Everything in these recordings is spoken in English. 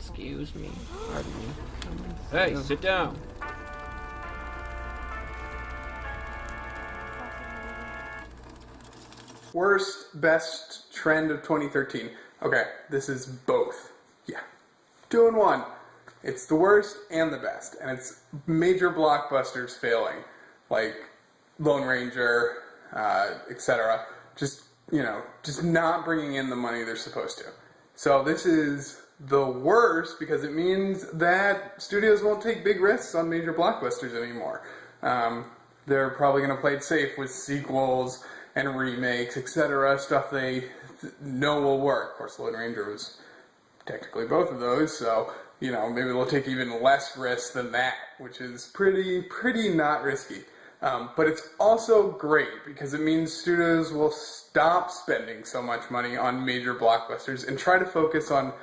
Excuse me. Pardon me. Hey, sit down. Worst, best trend of 2013. Okay, this is both. Yeah. 2 in 1. It's the worst and the best. And it's major blockbusters failing. Like Lone Ranger, etc. Just not bringing in the money they're supposed to. So this is the worst because it means that studios won't take big risks on major blockbusters anymore. They're probably going to play it safe with sequels and remakes, etc., stuff they know will work. Of course, Lone Ranger was technically both of those, so, maybe they'll take even less risk than that, which is pretty not risky. But it's also great because it means studios will stop spending so much money on major blockbusters and try to focus on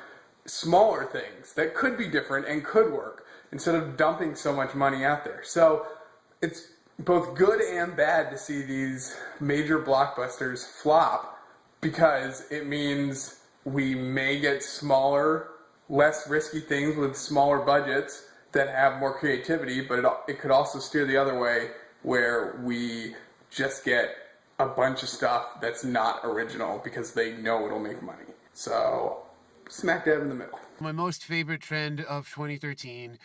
smaller things that could be different and could work instead of dumping so much money out there. So it's both good and bad to see these major blockbusters flop because it means we may get smaller, less risky things with smaller budgets that have more creativity, but it could also steer the other way where we just get a bunch of stuff that's not original because they know it'll make money. So, smack dab in the middle. My most favorite trend of 2013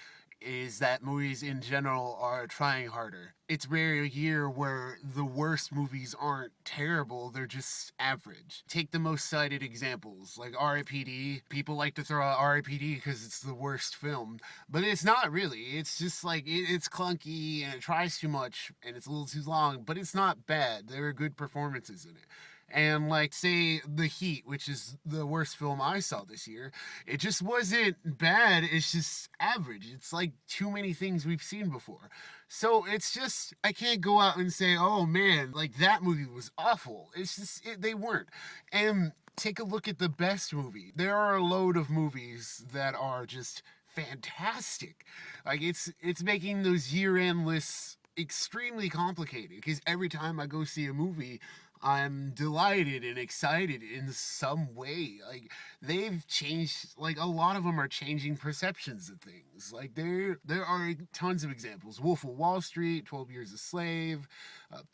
is that movies in general are trying harder. It's rare a year where the worst movies aren't terrible, they're just average. Take the most cited examples, like R.I.P.D. People like to throw out R.I.P.D. because it's the worst film, but it's not really. It's just like, it's clunky and it tries too much and it's a little too long, but it's not bad. There are good performances in it. And like, say, The Heat, which is the worst film I saw this year, it just wasn't bad, it's just average. It's like too many things we've seen before. So it's just, I can't go out and say, oh man, like that movie was awful. It's just, they weren't. And take a look at the best movie. There are a load of movies that are just fantastic. Like, it's making those year-end lists extremely complicated, because every time I go see a movie, I'm delighted and excited in some way. Like, they've changed, like, a lot of them are changing perceptions of things. Like, there are tons of examples. Wolf of Wall Street, 12 Years a Slave,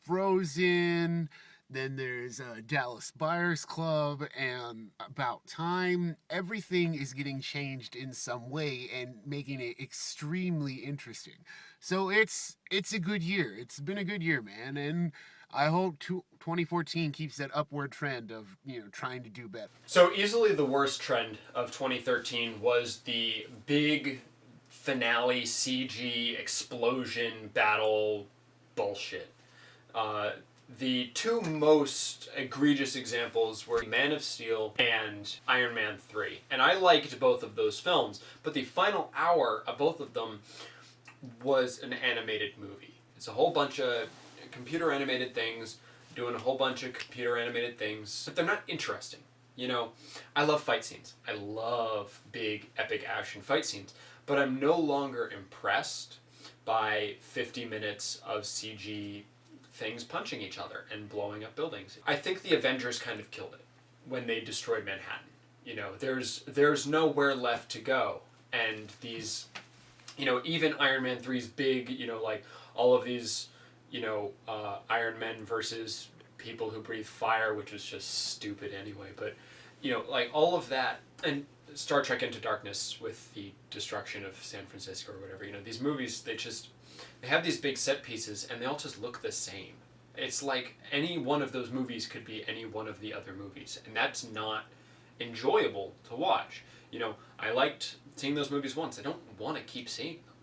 Frozen, then there's Dallas Buyers Club, and About Time. Everything is getting changed in some way and making it extremely interesting. So it's a good year. It's been a good year, man, and I hope 2014 keeps that upward trend of, trying to do better. So easily the worst trend of 2013 was the big finale CG explosion battle bullshit. The two most egregious examples were Man of Steel and Iron Man 3. And I liked both of those films, but the final hour of both of them was an animated movie. It's a whole bunch of computer animated things, doing a whole bunch of computer animated things, but they're not interesting. I love fight scenes. I love big, epic action fight scenes, but I'm no longer impressed by 50 minutes of CG things punching each other and blowing up buildings. I think the Avengers kind of killed it when they destroyed Manhattan. There's nowhere left to go, and these, even Iron Man 3's big, like all of these, Iron Men versus people who breathe fire, which was just stupid anyway, but, like all of that, and Star Trek Into Darkness with the destruction of San Francisco or whatever, these movies, they have these big set pieces and they all just look the same. It's like any one of those movies could be any one of the other movies, and that's not enjoyable to watch. I liked seeing those movies once. I don't want to keep seeing them.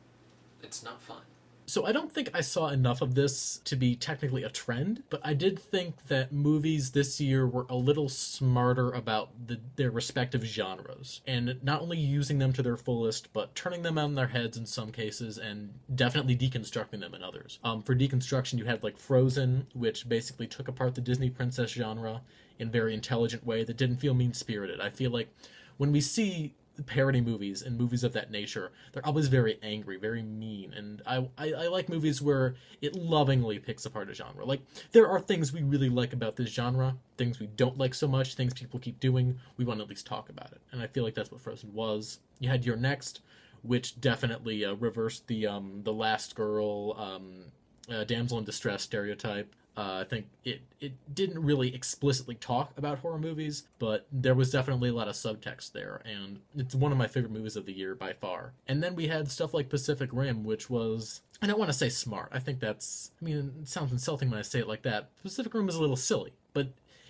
It's not fun. So I don't think I saw enough of this to be technically a trend, but I did think that movies this year were a little smarter about their respective genres, and not only using them to their fullest, but turning them on their heads in some cases, and definitely deconstructing them in others. For deconstruction, you had like Frozen, which basically took apart the Disney princess genre in a very intelligent way that didn't feel mean-spirited. I feel like when we see parody movies and movies of that nature, they're always very angry, very mean, and I like movies where it lovingly picks apart a genre. Like, there are things we really like about this genre, things we don't like so much, things people keep doing, we want to at least talk about it, and I feel like that's what Frozen was. You had Your Next, which definitely reversed the last girl, damsel in distress stereotype. I think it didn't really explicitly talk about horror movies, but there was definitely a lot of subtext there, and it's one of my favorite movies of the year by far. And then we had stuff like Pacific Rim, which was, I don't want to say smart. I think that's, I mean, it sounds insulting when I say it like that. Pacific Rim was a little silly, but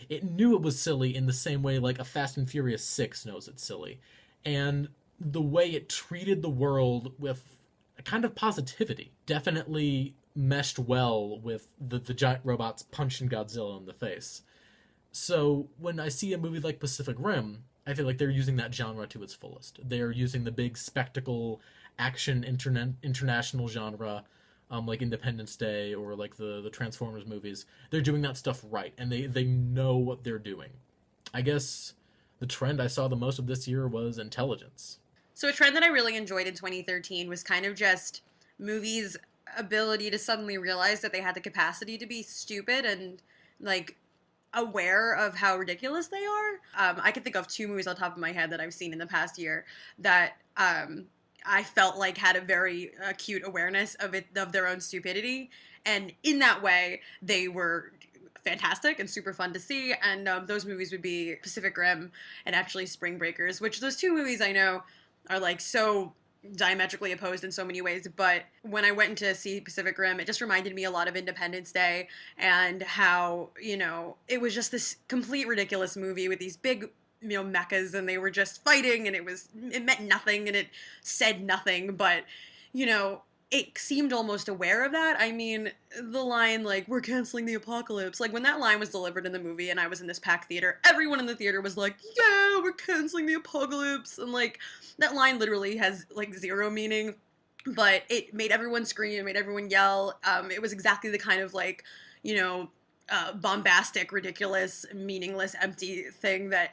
it knew it was silly in the same way like a Fast and Furious 6 knows it's silly. And the way it treated the world with a kind of positivity definitely meshed well with the giant robots punching Godzilla in the face. So when I see a movie like Pacific Rim, I feel like they're using that genre to its fullest. They're using the big spectacle action international genre, like Independence Day or like the Transformers movies. They're doing that stuff right, and they know what they're doing. I guess the trend I saw the most of this year was intelligence. So a trend that I really enjoyed in 2013 was kind of just movies' ability to suddenly realize that they had the capacity to be stupid and like aware of how ridiculous they are. I can think of two movies on top of my head that I've seen in the past year that I felt like had a very acute awareness of their own stupidity, and in that way they were fantastic and super fun to see. And those movies would be Pacific Rim and actually Spring Breakers, which those two movies I know are like so diametrically opposed in so many ways, but when I went to see Pacific Rim, it just reminded me a lot of Independence Day and how, you know, it was just this complete ridiculous movie with these big, you know, mechas, and they were just fighting, and it meant nothing and it said nothing, but, you know, it seemed almost aware of that. I mean, the line, like, we're canceling the apocalypse, like, when that line was delivered in the movie and I was in this packed theater, everyone in the theater was like, yeah, we're canceling the apocalypse, and, like, that line literally has, like, zero meaning, but it made everyone scream, it made everyone yell. It was exactly the kind of, like, you know, bombastic, ridiculous, meaningless, empty thing that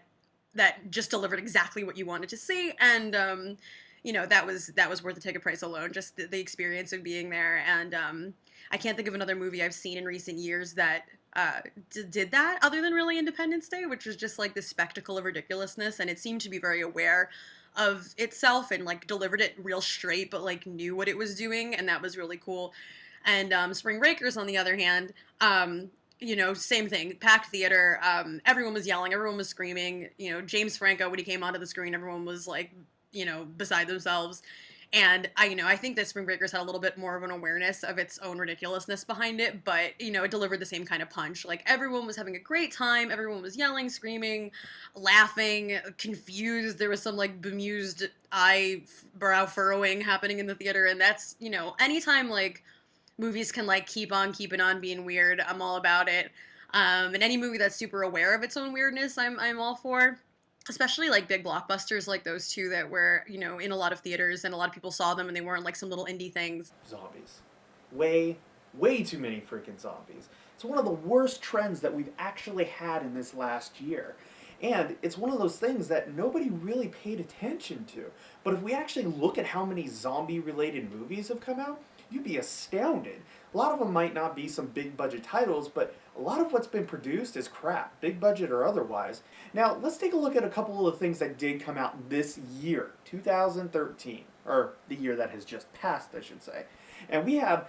just delivered exactly what you wanted to see, and, you know, that was worth the ticket price alone, just the experience of being there. And I can't think of another movie I've seen in recent years that did that other than really Independence Day, which was just like this spectacle of ridiculousness, and it seemed to be very aware of itself and like delivered it real straight, but like knew what it was doing, and that was really cool. And Spring Breakers, on the other hand, you know, same thing, packed theater, everyone was yelling, everyone was screaming, you know, James Franco, when he came onto the screen, everyone was like, you know, beside themselves. And I think that Spring Breakers had a little bit more of an awareness of its own ridiculousness behind it, but, you know, it delivered the same kind of punch. Like, everyone was having a great time, everyone was yelling, screaming, laughing, confused, there was some, like, bemused eyebrow furrowing happening in the theater, and that's, you know, anytime, like, movies can, like, keep on keeping on being weird, I'm all about it. And any movie that's super aware of its own weirdness, I'm all for. Especially like big blockbusters like those two that were, you know, in a lot of theaters and a lot of people saw them and they weren't like some little indie things. Zombies. Way too many freaking zombies. It's one of the worst trends that we've actually had in this last year. And it's one of those things that nobody really paid attention to. But if we actually look at how many zombie-related movies have come out, you'd be astounded. A lot of them might not be some big budget titles, but a lot of what's been produced is crap, big budget or otherwise. Now, let's take a look at a couple of the things that did come out this year, 2013, or the year that has just passed, I should say. And we have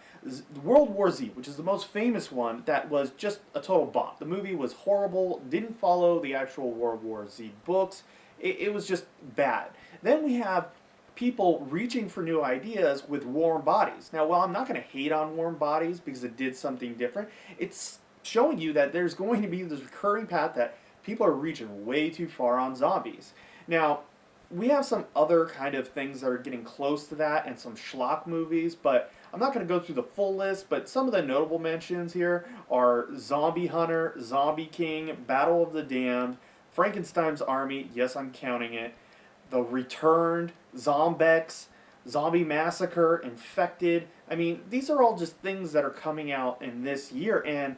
World War Z, which is the most famous one, that was just a total bop. The movie was horrible, didn't follow the actual World War Z books. It was just bad. Then we have people reaching for new ideas with Warm Bodies. Now, while I'm not going to hate on Warm Bodies because it did something different, it's showing you that there's going to be this recurring path that people are reaching way too far on zombies. Now, we have some other kind of things that are getting close to that and some schlock movies, but I'm not going to go through the full list, but some of the notable mentions here are Zombie Hunter, Zombie King, Battle of the Damned, Frankenstein's Army, yes, I'm counting it, The Returned, Zombex, Zombie Massacre, Infected. I mean, these are all just things that are coming out in this year, and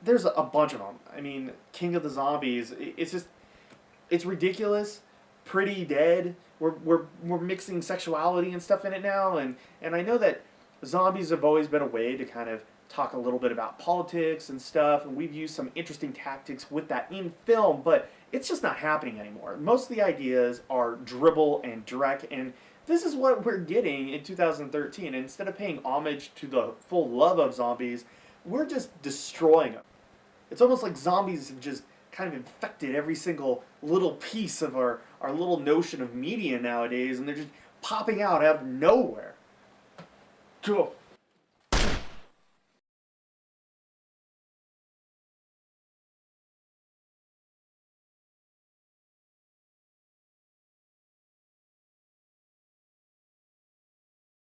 there's a bunch of them. I mean, King of the Zombies, it's ridiculous, pretty dead. We're mixing sexuality and stuff in it now, and I know that zombies have always been a way to kind of talk a little bit about politics and stuff, and we've used some interesting tactics with that in film, but it's just not happening anymore. Most of the ideas are dribble and direct, and this is what we're getting in 2013. Instead of paying homage to the full love of zombies, we're just destroying them. It's almost like zombies have just kind of infected every single little piece of our little notion of media nowadays, and they're just popping out of nowhere. Cool.